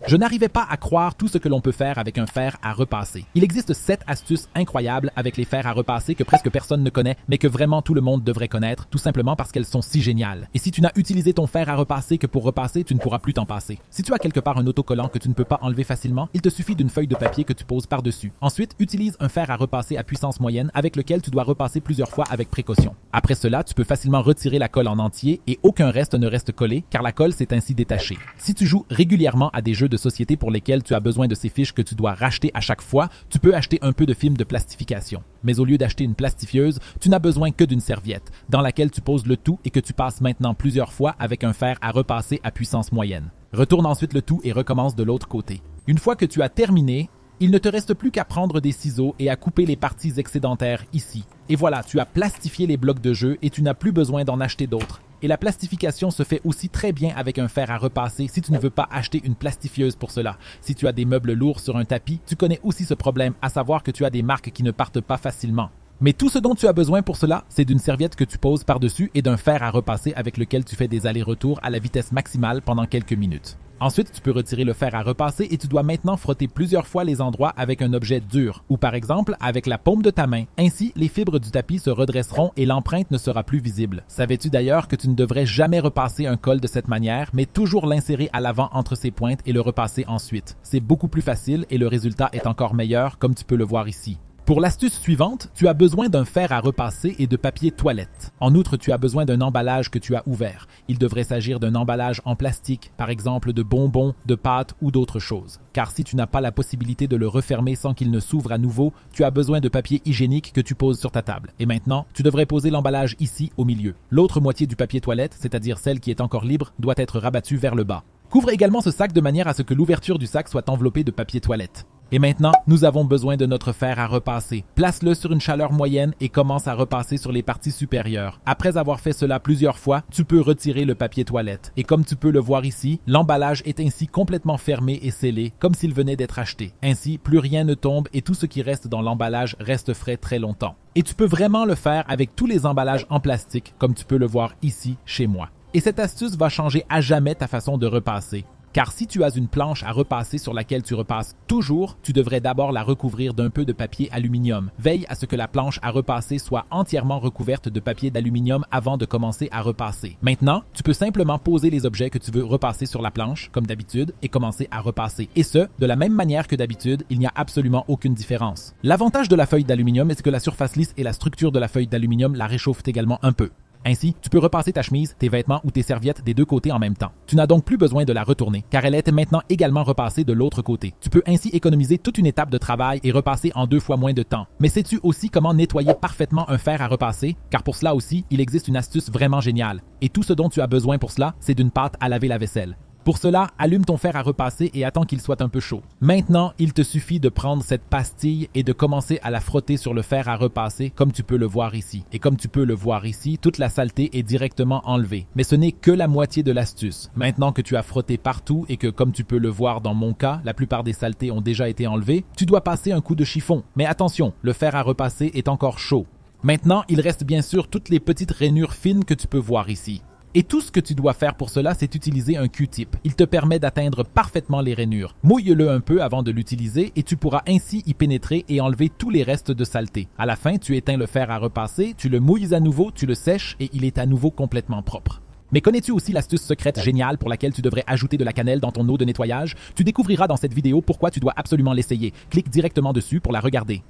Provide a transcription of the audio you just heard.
Je n'arrivais pas à croire tout ce que l'on peut faire avec un fer à repasser. Il existe 7 astuces incroyables avec les fers à repasser que presque personne ne connaît, mais que vraiment tout le monde devrait connaître, tout simplement parce qu'elles sont si géniales. Et si tu n'as utilisé ton fer à repasser que pour repasser, tu ne pourras plus t'en passer. Si tu as quelque part un autocollant que tu ne peux pas enlever facilement, il te suffit d'une feuille de papier que tu poses par-dessus. Ensuite, utilise un fer à repasser à puissance moyenne avec lequel tu dois repasser plusieurs fois avec précaution. Après cela, tu peux facilement retirer la colle en entier et aucun reste ne reste collé car la colle s'est ainsi détachée. Si tu joues régulièrement à des jeux de société pour lesquels tu as besoin de ces fiches que tu dois racheter à chaque fois, tu peux acheter un peu de film de plastification. Mais au lieu d'acheter une plastifieuse, tu n'as besoin que d'une serviette, dans laquelle tu poses le tout et que tu passes maintenant plusieurs fois avec un fer à repasser à puissance moyenne. Retourne ensuite le tout et recommence de l'autre côté. Une fois que tu as terminé, il ne te reste plus qu'à prendre des ciseaux et à couper les parties excédentaires ici. Et voilà, tu as plastifié les blocs de jeu et tu n'as plus besoin d'en acheter d'autres. Et la plastification se fait aussi très bien avec un fer à repasser si tu ne veux pas acheter une plastifieuse pour cela. Si tu as des meubles lourds sur un tapis, tu connais aussi ce problème, à savoir que tu as des marques qui ne partent pas facilement. Mais tout ce dont tu as besoin pour cela, c'est d'une serviette que tu poses par-dessus et d'un fer à repasser avec lequel tu fais des allers-retours à la vitesse maximale pendant quelques minutes. Ensuite, tu peux retirer le fer à repasser et tu dois maintenant frotter plusieurs fois les endroits avec un objet dur, ou par exemple avec la paume de ta main. Ainsi, les fibres du tapis se redresseront et l'empreinte ne sera plus visible. Savais-tu d'ailleurs que tu ne devrais jamais repasser un col de cette manière, mais toujours l'insérer à l'avant entre ses pointes et le repasser ensuite? C'est beaucoup plus facile et le résultat est encore meilleur, comme tu peux le voir ici. Pour l'astuce suivante, tu as besoin d'un fer à repasser et de papier toilette. En outre, tu as besoin d'un emballage que tu as ouvert. Il devrait s'agir d'un emballage en plastique, par exemple de bonbons, de pâtes ou d'autres choses. Car si tu n'as pas la possibilité de le refermer sans qu'il ne s'ouvre à nouveau, tu as besoin de papier hygiénique que tu poses sur ta table. Et maintenant, tu devrais poser l'emballage ici au milieu. L'autre moitié du papier toilette, c'est-à-dire celle qui est encore libre, doit être rabattue vers le bas. Couvre également ce sac de manière à ce que l'ouverture du sac soit enveloppée de papier toilette. Et maintenant, nous avons besoin de notre fer à repasser. Place-le sur une chaleur moyenne et commence à repasser sur les parties supérieures. Après avoir fait cela plusieurs fois, tu peux retirer le papier toilette. Et comme tu peux le voir ici, l'emballage est ainsi complètement fermé et scellé, comme s'il venait d'être acheté. Ainsi, plus rien ne tombe et tout ce qui reste dans l'emballage reste frais très longtemps. Et tu peux vraiment le faire avec tous les emballages en plastique, comme tu peux le voir ici chez moi. Et cette astuce va changer à jamais ta façon de repasser. Car si tu as une planche à repasser sur laquelle tu repasses toujours, tu devrais d'abord la recouvrir d'un peu de papier aluminium. Veille à ce que la planche à repasser soit entièrement recouverte de papier d'aluminium avant de commencer à repasser. Maintenant, tu peux simplement poser les objets que tu veux repasser sur la planche, comme d'habitude, et commencer à repasser. Et ce, de la même manière que d'habitude, il n'y a absolument aucune différence. L'avantage de la feuille d'aluminium est que la surface lisse et la structure de la feuille d'aluminium la réchauffent également un peu. Ainsi, tu peux repasser ta chemise, tes vêtements ou tes serviettes des deux côtés en même temps. Tu n'as donc plus besoin de la retourner, car elle est maintenant également repassée de l'autre côté. Tu peux ainsi économiser toute une étape de travail et repasser en 2 fois moins de temps. Mais sais-tu aussi comment nettoyer parfaitement un fer à repasser? Car pour cela aussi, il existe une astuce vraiment géniale. Et tout ce dont tu as besoin pour cela, c'est d'une pâte à laver la vaisselle. Pour cela, allume ton fer à repasser et attends qu'il soit un peu chaud. Maintenant, il te suffit de prendre cette pastille et de commencer à la frotter sur le fer à repasser comme tu peux le voir ici. Et comme tu peux le voir ici, toute la saleté est directement enlevée. Mais ce n'est que la moitié de l'astuce. Maintenant que tu as frotté partout et que, comme tu peux le voir dans mon cas, la plupart des saletés ont déjà été enlevées, tu dois passer un coup de chiffon. Mais attention, le fer à repasser est encore chaud. Maintenant, il reste bien sûr toutes les petites rainures fines que tu peux voir ici. Et tout ce que tu dois faire pour cela, c'est utiliser un Q-tip. Il te permet d'atteindre parfaitement les rainures. Mouille-le un peu avant de l'utiliser et tu pourras ainsi y pénétrer et enlever tous les restes de saleté. À la fin, tu éteins le fer à repasser, tu le mouilles à nouveau, tu le sèches et il est à nouveau complètement propre. Mais connais-tu aussi l'astuce secrète géniale pour laquelle tu devrais ajouter de la cannelle dans ton eau de nettoyage? Tu découvriras dans cette vidéo pourquoi tu dois absolument l'essayer. Clique directement dessus pour la regarder.